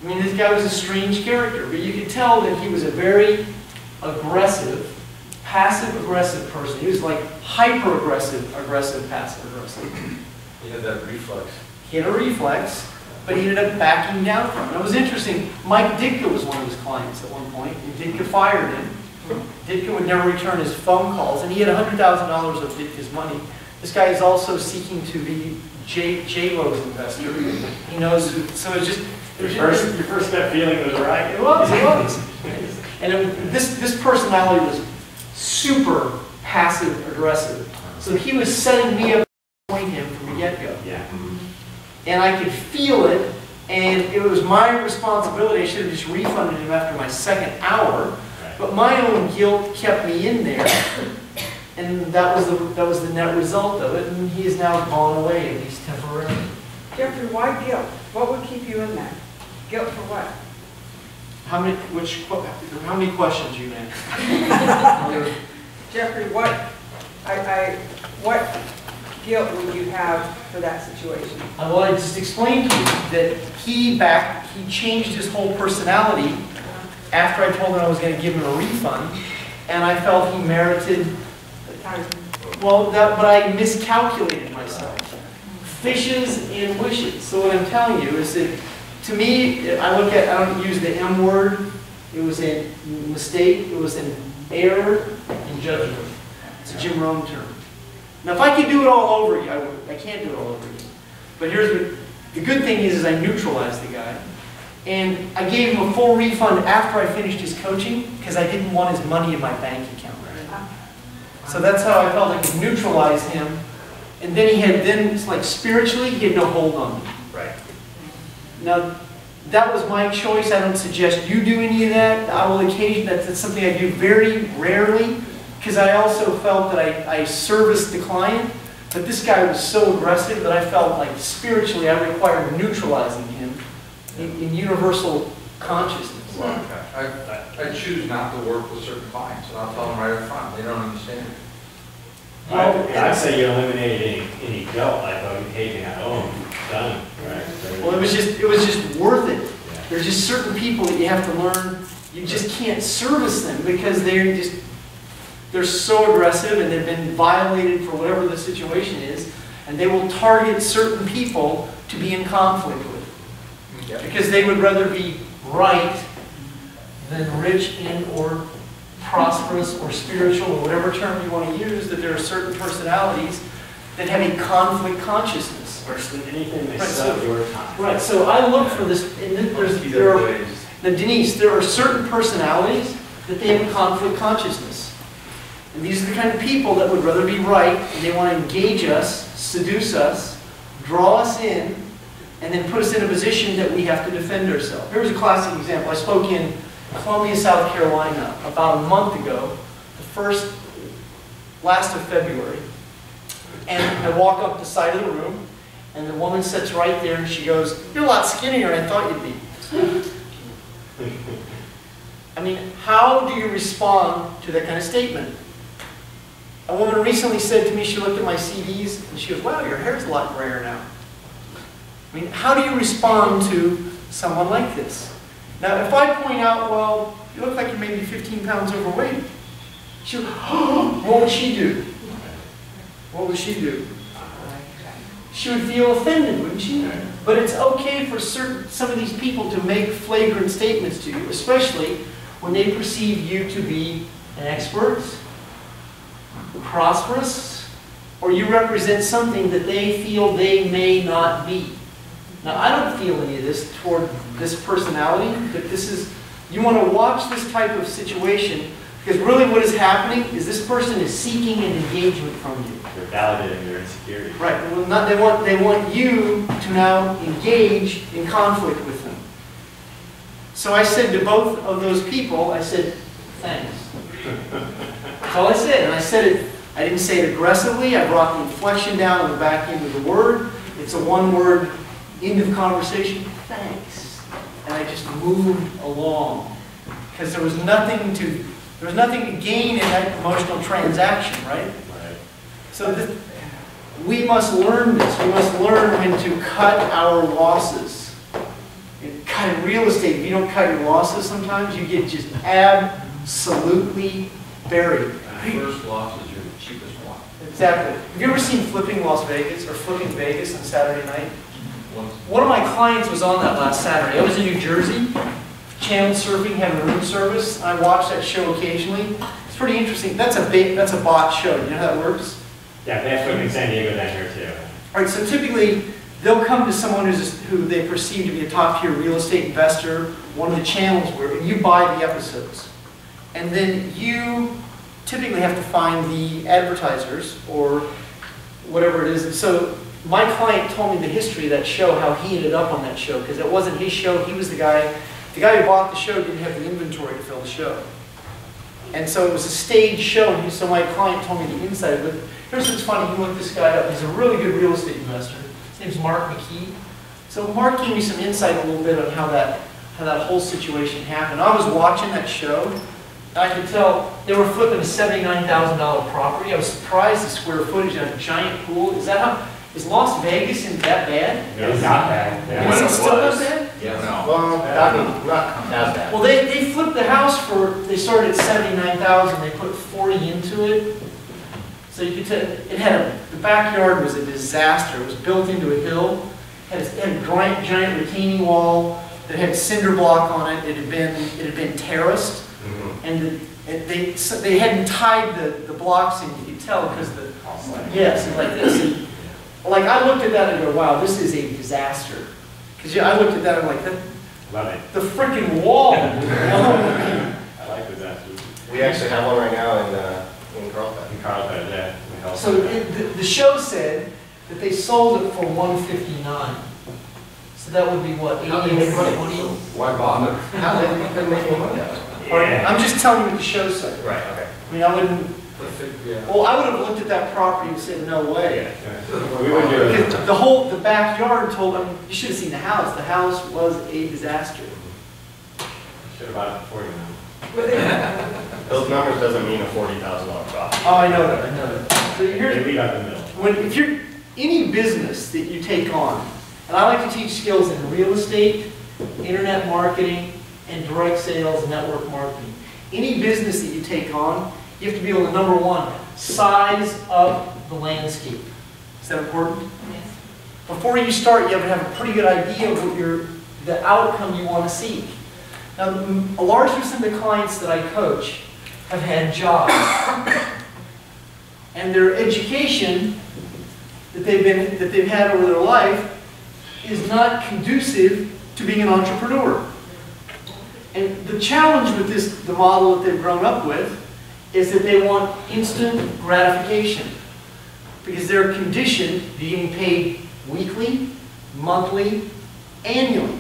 I mean, this guy was a strange character, but you could tell that he was a very aggressive, passive-aggressive person. He was like hyper-aggressive, passive-aggressive. He had that reflex. He had a reflex, but he ended up backing down from it. It was interesting. Mike Ditka was one of his clients at one point, and Ditka fired him. Ditka would never return his phone calls, and he had $100,000 of Ditka's money. This guy is also seeking to be J-Lo's investor. He knows, so it's just... Your first gut feeling was right. It was. And this personality was super passive-aggressive. So he was setting me up to point him from the get-go. Yeah. And I could feel it, and it was my responsibility. I should have just refunded him after my second hour, Right. but my own guilt kept me in there, and that was the net result of it. And he has now gone away, at least temporarily. Jeffrey, why guilt? What would keep you in there? Guilt for what? How many questions you have? Jeffrey, what guilt would you have for that situation? Well, I just explained to you that he changed his whole personality after I told him I was going to give him a refund, and I felt he merited. Well, but I miscalculated myself. Fishes and wishes. So what I'm telling you is that, to me, I don't use the M word. It was a mistake. It was an error in judgment. It's a Jim Rome term. Now, if I could do it all over you, I would. I can't do it all over you. But the good thing is I neutralized the guy. And I gave him a full refund after I finished his coaching because I didn't want his money in my bank account. So that's how I felt I could neutralize him. And then it's like spiritually, he had no hold on me. Right. Now, that was my choice. I don't suggest you do any of that. I will occasionally, that's something I do very rarely, because I also felt that I serviced the client, but this guy was so aggressive that I felt like spiritually I required neutralizing him in universal consciousness. Well, I choose not to work with certain clients, and I'll tell them right up front. They don't understand it. I'd say you eliminated any guilt, like, okay, done, right? Well, it was just worth it. Yeah. There's just certain people that you have to learn. You just can't service them because they're they're so aggressive and they've been violated for whatever the situation is, and they will target certain people to be in conflict with. Because they would rather be right than rich in or prosperous or spiritual or whatever term you want to use, that there are certain personalities that have a conflict consciousness. Or anything they Right, sell so- your time. Right, so I look for this, and now Denise, there are certain personalities that they have a conflict consciousness. And these are the kind of people that would rather be right, and they want to engage us, seduce us, draw us in, and then put us in a position that we have to defend ourselves. Here's a classic example. I spoke in Columbia, South Carolina about a month ago, last of February. And I walk up the side of the room, and the woman sits right there, and she goes, "You're a lot skinnier than I thought you'd be." I mean, how do you respond to that kind of statement? A woman recently said to me, she looked at my CDs, and she goes, "Wow, your hair's a lot grayer now." I mean, how do you respond to someone like this? Now, if I point out, well, you look like you're maybe 15 pounds overweight, she would, what would she do? What would she do? She would feel offended, wouldn't she? But it's okay for some of these people to make flagrant statements to you, especially when they perceive you to be an expert, prosperous, or you represent something that they feel they may not be. Now, I don't feel any of this toward this personality, but you want to watch this type of situation, because really what is happening is this person is seeking an engagement from you. They're validating their insecurity. Right. Well, they want you to now engage in conflict with them. So I said to both of those people, I said, "Thanks." That's all I said. And I said it, I didn't say it aggressively. I brought the inflection down on the back end of the word. It's a one-word end of conversation. "Thanks." And I just moved along. Because there was nothing to gain in that emotional transaction, right? So we must learn this. We must learn when to cut our losses. In real estate, if you don't cut your losses sometimes, you get just absolutely buried. First loss is your cheapest one. Exactly. Have you ever seen Flipping Las Vegas or Flipping Vegas on Saturday night? Once. One of my clients was on that last Saturday. I was in New Jersey, channel surfing, having room service. I watch that show occasionally. It's pretty interesting. That's a bot show. You know how that works? Yeah, they have in San Diego down here too. All right, so typically they'll come to someone who they perceive to be a top-tier real estate investor, one of the channels where, and you buy the episodes. And then you typically have to find the advertisers or whatever it is. And so my client told me the history of that show, how he ended up on that show, because it wasn't his show. He was the guy who bought the show didn't have the inventory to fill the show. And so it was a staged show, and so my client told me the inside of it. Here's what's funny, he looked this guy up. He's a really good real estate investor. His name's Mark McKee. So Mark gave me some insight a little bit on how that whole situation happened. I was watching that show, and I could tell they were flipping a $79,000 property. I was surprised the square footage of a giant pool. Is Las Vegas that bad? It's not bad. Yeah. Is it still that bad? Yeah, no. Well, not as bad. Well, they flipped the house they started at $79,000. They put 40 into it. So you could tell, the backyard was a disaster. It was built into a hill. It had a giant retaining wall that had cinder block on it. It had been terraced. Mm-hmm. And they hadn't tied the blocks in. You could tell because yes, like this. And, like I looked at that and go, wow, this is a disaster. Because I looked at that and I'm like, love it. The freaking wall. I like disasters. We actually have one right now in Carlsbad. In Carlsbad, yeah. So the show said that they sold it for $159. So that would be what, 80 How did they make money? 20? Why bother? How did they couldn't make any money out of it? Yeah. I'm just telling you what the show said. Right, okay. I mean, I wouldn't. Yeah. Well, I would have looked at that property and said, no way. Yeah. We wouldn't do it. Because the backyard told them, you should have seen the house. The house was a disaster. Should have bought it for you now. Those numbers doesn't mean a $40,000 profit. Oh, I know that. I know that. So They here's, leave out the middle. if you're any business that you take on, and I like to teach skills in real estate, internet marketing, and direct sales, network marketing. Any business that you take on, you You have to be able to, number one, size up the landscape. Is that important? Yes. Before you start, you have to have a pretty good idea of what the outcome you want to seek. Now, a large percent of the clients that I coach have had jobs. And their education that they've had over their life is not conducive to being an entrepreneur. And the challenge with the model that they've grown up with is that they want instant gratification. Because they're conditioned to being paid weekly, monthly, annually.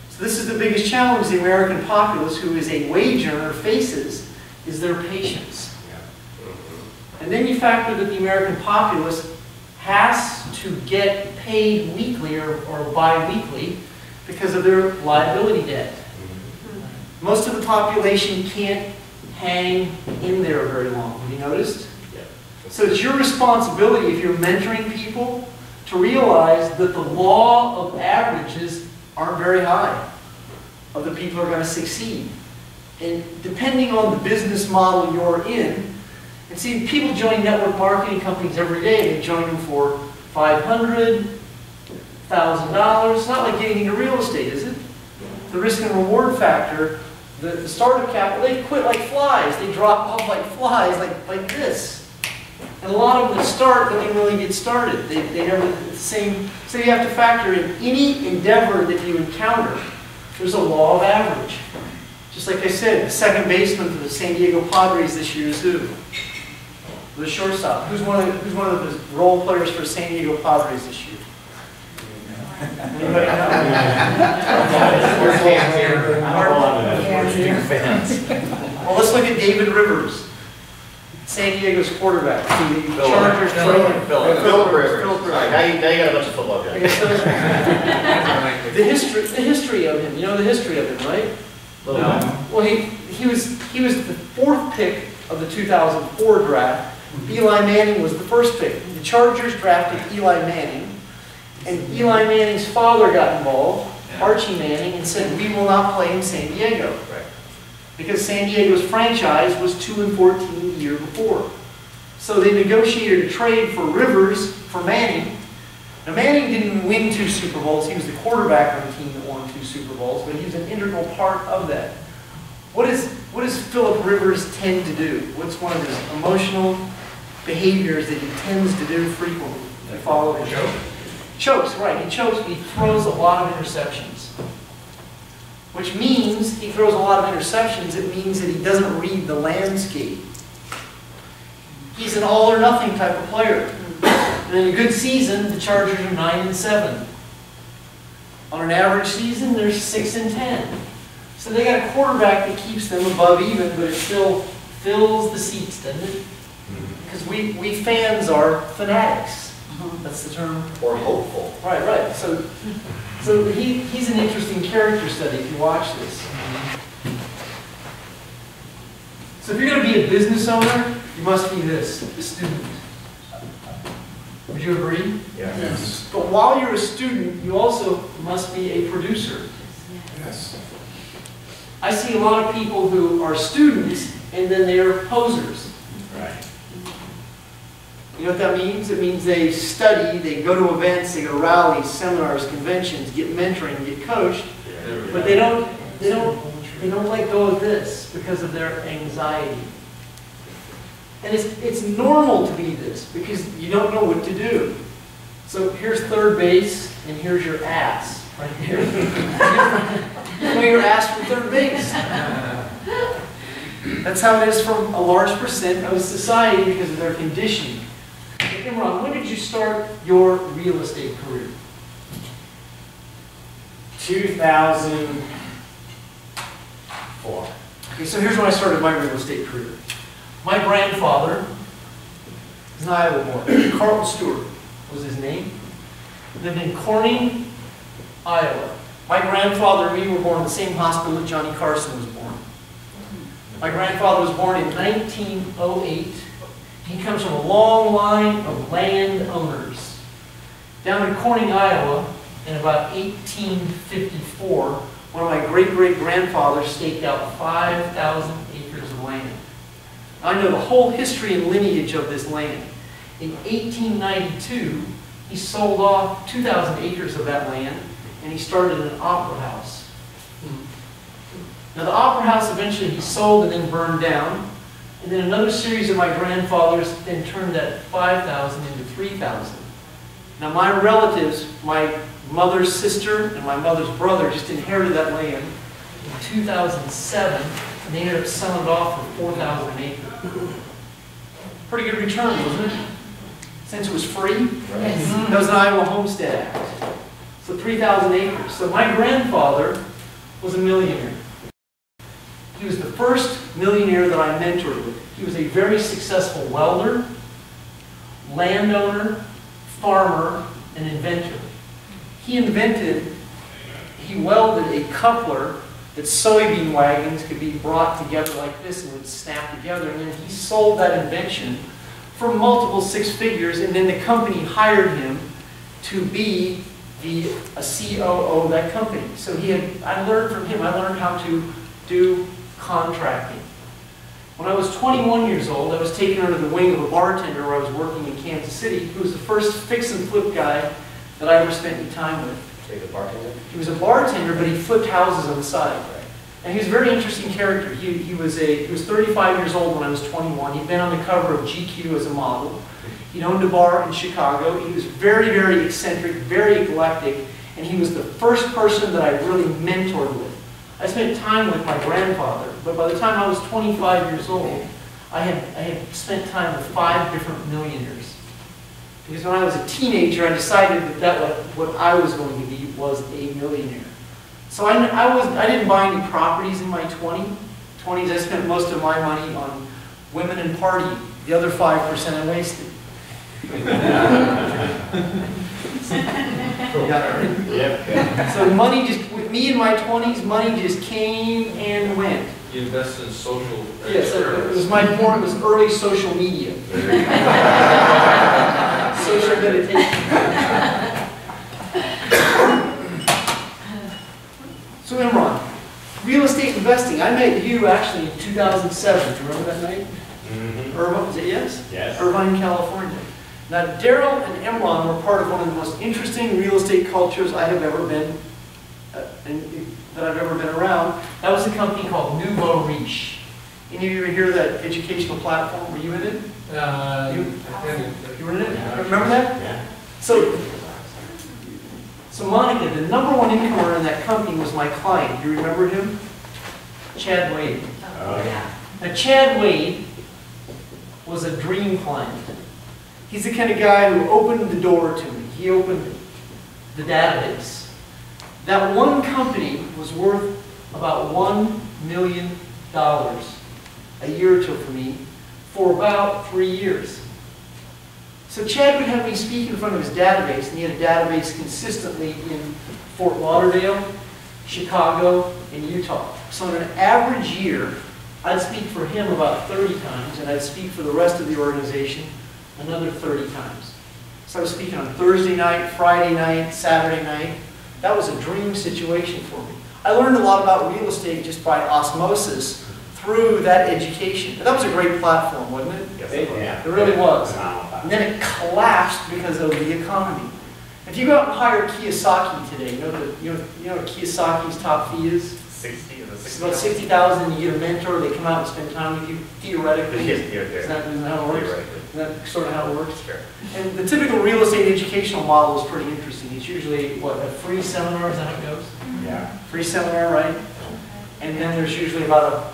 So this is the biggest challenge the American populace, who is a wage earner, faces, is their patience. And then you factor that the American populace has to get paid weekly or bi-weekly because of their liability debt. Most of the population can't hang in there very long. Have you noticed? So it's your responsibility, if you're mentoring people, to realize that the law of averages aren't very high of the people who are going to succeed. And depending on the business model you're in, and see, people join network marketing companies every day. They join them for $500, $1,000. It's not like getting into real estate, is it? The risk and reward factor, the startup capital, they quit like flies. They drop off like flies, like this. And a lot of them that start don't even really get started. They never the same. So you have to factor in any endeavor that you encounter. There's a law of average. Just like I said, the second baseman for the San Diego Padres this year is who? The shortstop. Who's one of the role players for San Diego Padres this year? Anybody know? Well, let's look at David Rivers, San Diego's quarterback. The Chargers traded Philip Rivers. Now you got a bunch of football guys. The history of him. You know the history of him, right? No. Well, he was the fourth pick of the 2004 draft. Eli Manning was the first pick. The Chargers drafted Eli Manning, and Eli Manning's father got involved, Archie Manning, and said, "We will not play in San Diego." Right. Because San Diego's franchise was 2-14 the year before. So they negotiated a trade for Rivers for Manning. Now Manning didn't win 2 Super Bowls. He was the quarterback on the team that won 2 Super Bowls, but he was an integral part of that. What does Philip Rivers tend to do? What's one of his emotional behaviors that he tends to do frequently? You follow him? Chokes, right. He chokes. He throws a lot of interceptions. Which means he throws a lot of interceptions. It means that he doesn't read the landscape. He's an all or nothing type of player. And in a good season, the Chargers are 9-7. On an average season, they're 6-10. So they got a quarterback that keeps them above even, but it still fills the seats, doesn't it? Because we fans are fanatics. That's the term. Or hopeful. Right, right. So he's an interesting character study if you watch this. So if you're going to be a business owner, you must be this, a student. Would you agree? Yes. But while you're a student, you also must be a producer. Yes. I see a lot of people who are students and then they're posers. Right. You know what that means? It means they study, they go to events, they go to rallies, seminars, conventions, get mentoring, get coached, but they don't let go of this because of their anxiety. And it's normal to be this because you don't know what to do. So here's third base and here's your ass right here. You know your ass from third base. That's how it is from a large percent of society because of their conditioning. Imran, when did you start your real estate career? 2004. Okay, so here's when I started my real estate career. My grandfather is an Iowa boy. Carlton Stewart was his name. Lived in Corning, Iowa. My grandfather and me were born in the same hospital that Johnny Carson was born. My grandfather was born in 1908. He comes from a long line of landowners. Down in Corning, Iowa, in about 1854, one of my great-great-grandfathers staked out 5,000 acres of land. I know the whole history and lineage of this land. In 1892, he sold off 2,000 acres of that land, and he started an opera house. Now the opera house eventually he sold and then burned down, and then another series of my grandfathers then turned that 5,000 into 3,000. Now my relatives, my mother's sister and my mother's brother just inherited that land in 2007, and they ended up selling it off for 4,000 an acre. Pretty good return, wasn't it? Since it was free? Yes. That was an Iowa Homestead Act. So 3,000 acres. So my grandfather was a millionaire. He was the first millionaire that I mentored with. He was a very successful welder, landowner, farmer, and inventor. He welded a coupler that soybean wagons could be brought together like this and would snap together, and then he sold that invention for multiple six figures, and then the company hired him to be a COO of that company. So I learned from him, I learned how to do contracting. When I was 21 years old, I was taken under the wing of a bartender where I was working in Kansas City, who was the first fix and flip guy that I ever spent any time with. He was a bartender? He was a bartender, but he flipped houses on the side. And he was a very interesting character. He was 35 years old when I was 21. He'd been on the cover of GQ as a model. He'd owned a bar in Chicago. He was very, very eccentric, very eclectic, and he was the first person that I really mentored with. I spent time with my grandfather, but by the time I was 25 years old, I had spent time with 5 different millionaires. Because when I was a teenager, I decided that what I was going to be was a millionaire. So I didn't buy any properties in my 20s. I spent most of my money on women and partying. The other 5% I wasted. So money just, with me in my 20s, money just came and went. You invested in social. Yes, it was early social media. Social meditation. So Imran, real estate investing. I met you actually in 2007. Do you remember that night? Mm-hmm. Irvine, is it yes? Yes. Irvine, California. Now, Daryl and Imran were part of one of the most interesting real estate cultures I have ever been, that I've ever been around. That was a company called Nouveau Riche. Any of you ever hear of that educational platform? Were you in it? You were in it? Remember that? Yeah. So Monica, the #1 income earner in that company was my client. Do you remember him? Chad Wade. Oh, yeah. Now, Chad Wade was a dream client. He's the kind of guy who opened the door to me. He opened the database. That one company was worth about $1 million a year or two for me for about 3 years. So Chad would have me speak in front of his database, and he had a database consistently in Fort Lauderdale, Chicago, and Utah. So in an average year, I'd speak for him about 30 times, and I'd speak for the rest of the organization another 30 times. So I was speaking on Thursday night, Friday night, Saturday night. That was a dream situation for me. I learned a lot about real estate just by osmosis through that education. But that was a great platform, wasn't it? Yes, yeah. It really was. And then it collapsed because of the economy. If you go out and hire Kiyosaki today, you know what Kiyosaki's top fee is? 60 or It's about $60,000. You get a mentor. They come out and spend time with you. Theoretically, Is that how it works? Theoretically. Is that sort of how it works? Sure. And the typical real estate educational model is pretty interesting. It's usually what, a free seminar? Is that how it goes? Yeah. Free seminar, right? And then there's usually about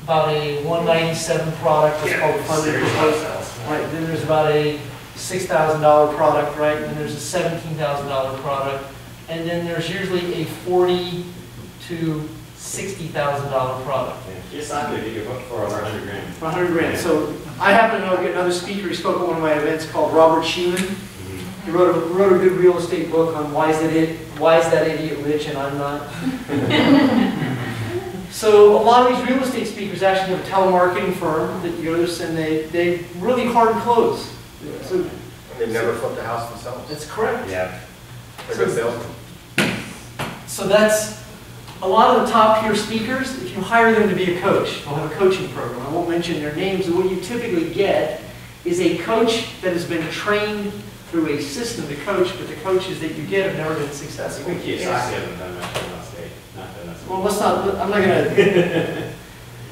a 197 product that's called a funded proposal. Right. Then there's about a $6,000 product, right? And then there's a $17,000 product, and then there's usually a $40,000 to $60,000 product. Yeah. Kiyosaki did your book for over 100 grand. For 100 grand. So I happen to know another speaker. He spoke at one of my events called Robert Sheeman. He wrote a good real estate book on why is that idiot rich and I'm not. So a lot of these real estate speakers actually have a telemarketing firm that goes and they really hard close. So, They've never flipped a house themselves. that's correct. Yeah. They're good salesmen. So that's a lot of the top tier speakers, if you hire them to be a coach, they'll have a coaching program. I won't mention their names, but what you typically get is a coach that has been trained through a system to coach, but the coaches that you get have never been successful. Even Kiyosaki hasn't done much on stage. Not done that. Well, let's not, I'm not going to,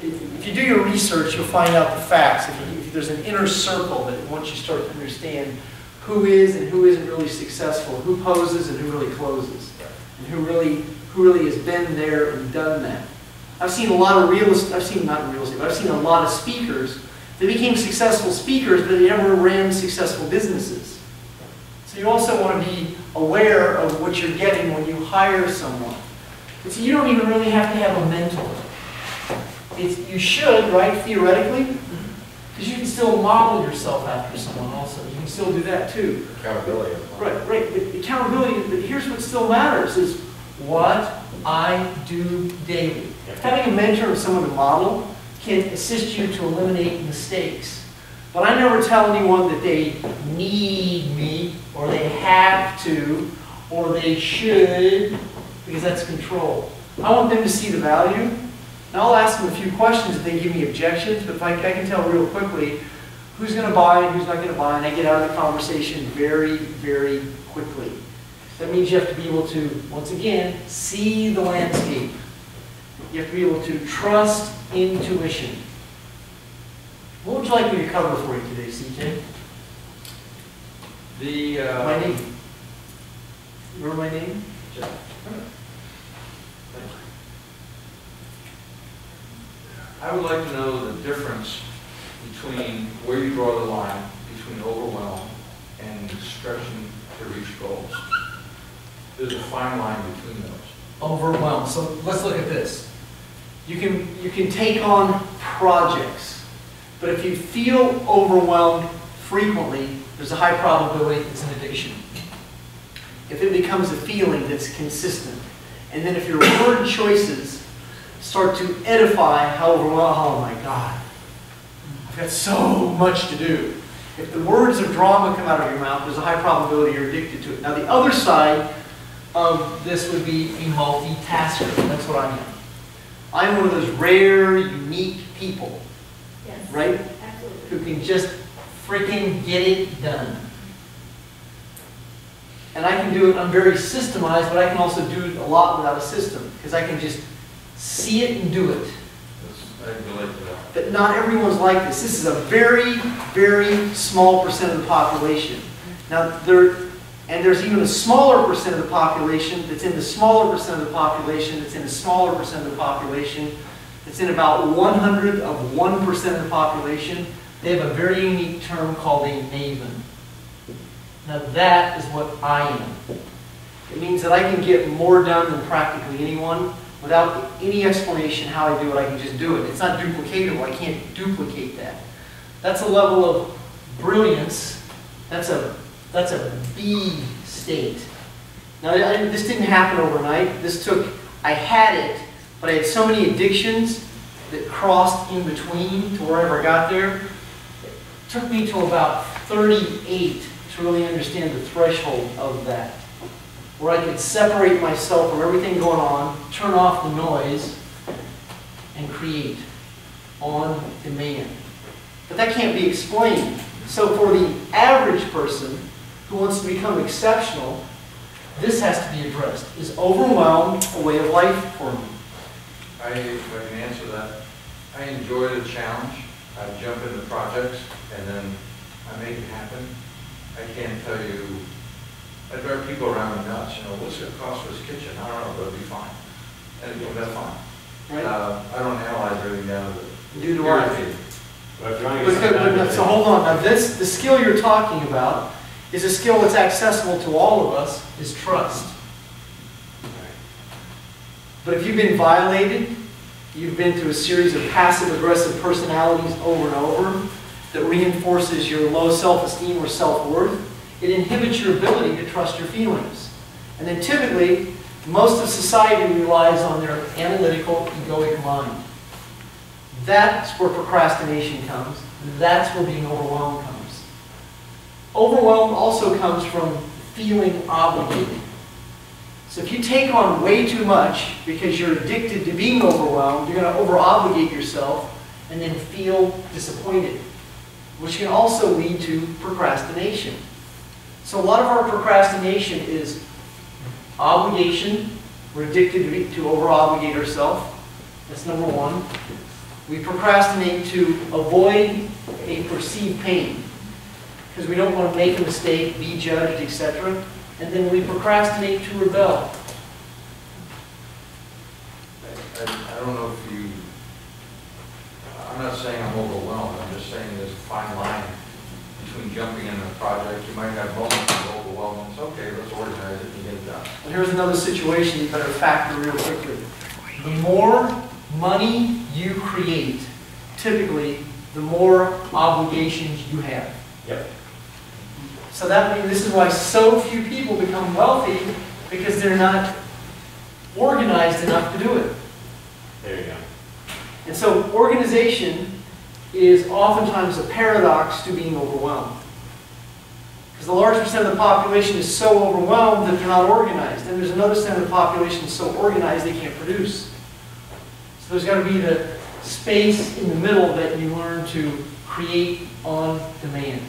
if you do your research, you'll find out the facts. If there's an inner circle that once you start to understand who is and who isn't really successful, who poses and who really closes, and who really has been there and done that. I've seen a lot of I've seen a lot of speakers that became successful speakers, but they never ran successful businesses. So you also want to be aware of what you're getting when you hire someone. And so you don't even really have to have a mentor. You should, right, theoretically, because you can still model yourself after someone also. You can still do that too. Accountability. Right. But accountability, but here's what still matters is what I do daily. Having a mentor or someone to model can assist you to eliminate mistakes. But I never tell anyone that they need me, or they have to, or they should, because that's control. I want them to see the value, and I'll ask them a few questions if they give me objections, but if I can tell real quickly who's going to buy and who's not going to buy, and I get out of the conversation very, very quickly. That means you have to be able to, once again, see the landscape. You have to be able to trust intuition. What would you like me to cover for you today, CJ? My name. Remember my name? Jeff. I would like to know the difference between where you draw the line between overwhelm and stretching to reach goals. There's a fine line between those. Overwhelmed. So let's look at this. You can take on projects, but if you feel overwhelmed frequently, there's a high probability it's an addiction. If it becomes a feeling that's consistent, and then if your word choices start to edify how overwhelmed, oh my God, I've got so much to do. If the words of drama come out of your mouth, there's a high probability you're addicted to it. Now the other side of this would be a multitasker. That's what I am. I'm one of those rare, unique people, Yes. right? Absolutely. Who can just freaking get it done. And I can do it, I'm very systemized, but I can also do it a lot without a system, because I can just see it and do it. I relate to that. But not everyone's like this. This is a very, very small percent of the population. Now, there's even a smaller percent of the population that's in the smaller percent of the population that's in a smaller percent of the population that's in about 100 of 1% of the population. They have a very unique term called a maven. Now that is what I am. It means that I can get more done than practically anyone without any explanation how I do it. I can just do it. It's not duplicatable. I can't duplicate that. That's a level of brilliance. That's a B state. Now, this didn't happen overnight. I had it, but I had so many addictions that crossed in between to wherever I got there. It took me to about 38 to really understand the threshold of that, where I could separate myself from everything going on, turn off the noise, and create on demand. But that can't be explained. So for the average person who wants to become exceptional, this has to be addressed. Is overwhelm a way of life for me? If I can answer that, I enjoy the challenge. I jump into projects and then I make it happen. I can't tell you, I drive people around me nuts. You know, what's it cost for this kitchen? I don't know, but it'll be fine. And it'll be fine. Right? I don't analyze everything down to the Neither do I. But if you want to get something done, So hold on. Now the skill you're talking about is a skill that's accessible to all of us, is trust. But if you've been violated, you've been through a series of passive-aggressive personalities over and over that reinforces your low self-esteem or self-worth, it inhibits your ability to trust your feelings. And then typically, most of society relies on their analytical, egoic mind. That's where procrastination comes. That's where being overwhelmed comes. Overwhelm also comes from feeling obligated. So if you take on way too much because you're addicted to being overwhelmed, you're going to over-obligate yourself and then feel disappointed, which can also lead to procrastination. So a lot of our procrastination is obligation. We're addicted to over-obligate ourselves. That's number one. We procrastinate to avoid a perceived pain because we don't want to make a mistake, be judged, etc. And then we procrastinate to rebel. I don't know if you, I'm not saying I'm overwhelmed, I'm just saying there's a fine line between jumping into a project. You might have moments of overwhelm, it's okay, let's organize it and get it done. And here's another situation you better factor real quickly. The more money you create, typically, the more obligations you have. Yep. So that means this is why so few people become wealthy, because they're not organized enough to do it. There you go. And so organization is oftentimes a paradox to being overwhelmed. Because the large percent of the population is so overwhelmed that they're not organized. And there's another percent of the population so organized they can't produce. So there's got to be the space in the middle that you learn to create on demand.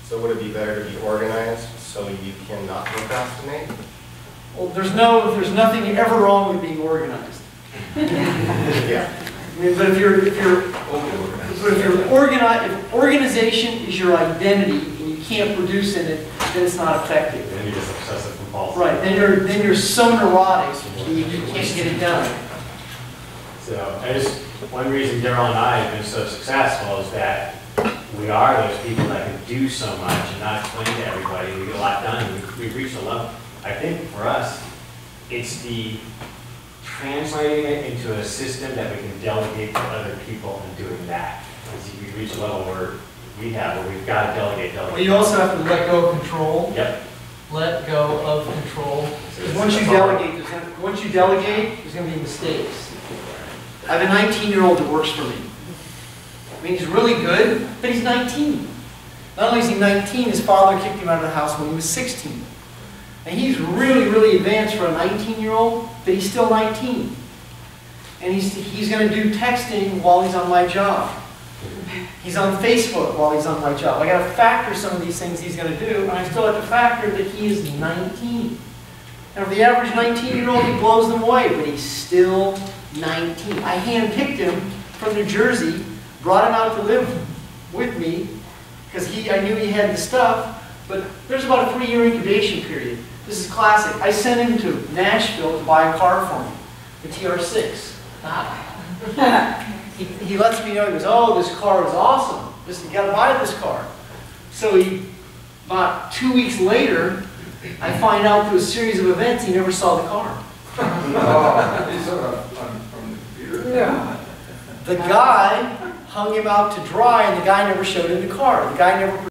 So would it be better to be organized so you cannot procrastinate? Well, there's nothing ever wrong with being organized. Yeah. I mean, but if organization is your identity and you can't produce in it, then it's not effective. Then you're just obsessive compulsive. Right. Then you're so neurotic you can't get it done. So one reason Daryl and I have been so successful is that we are those people that can do so much and not explain to everybody. We get a lot done. We've reached a level. I think for us, it's the translating it into a system that we can delegate to other people and doing that. We've reached a level where we've got to delegate. Well, you also have to let go of control. Yep. Let go of control. Because once you delegate, there's going to be mistakes. I have a 19-year-old that works for me. I mean, he's really good, but he's 19. Not only is he 19, his father kicked him out of the house when he was 16. And he's really, really advanced for a 19-year-old, but he's still 19. And he's going to do texting while he's on my job. He's on Facebook while he's on my job. I got to factor some of these things he's going to do, and I still have to factor that he is 19. Now, for the average 19-year-old, he blows them away, but he's still 19. I handpicked him from New Jersey, brought him out to live with me, because I knew he had the stuff, but there's about a 3-year incubation period. This is classic. I sent him to Nashville to buy a car for me, the TR6. He lets me know, he goes, oh, this car is awesome. You got to buy this car. So about 2 weeks later, I find out through a series of events he never saw the car. Oh, he's from the computer? Yeah. The guy hung him out to dry, and the guy never showed him the car. The guy never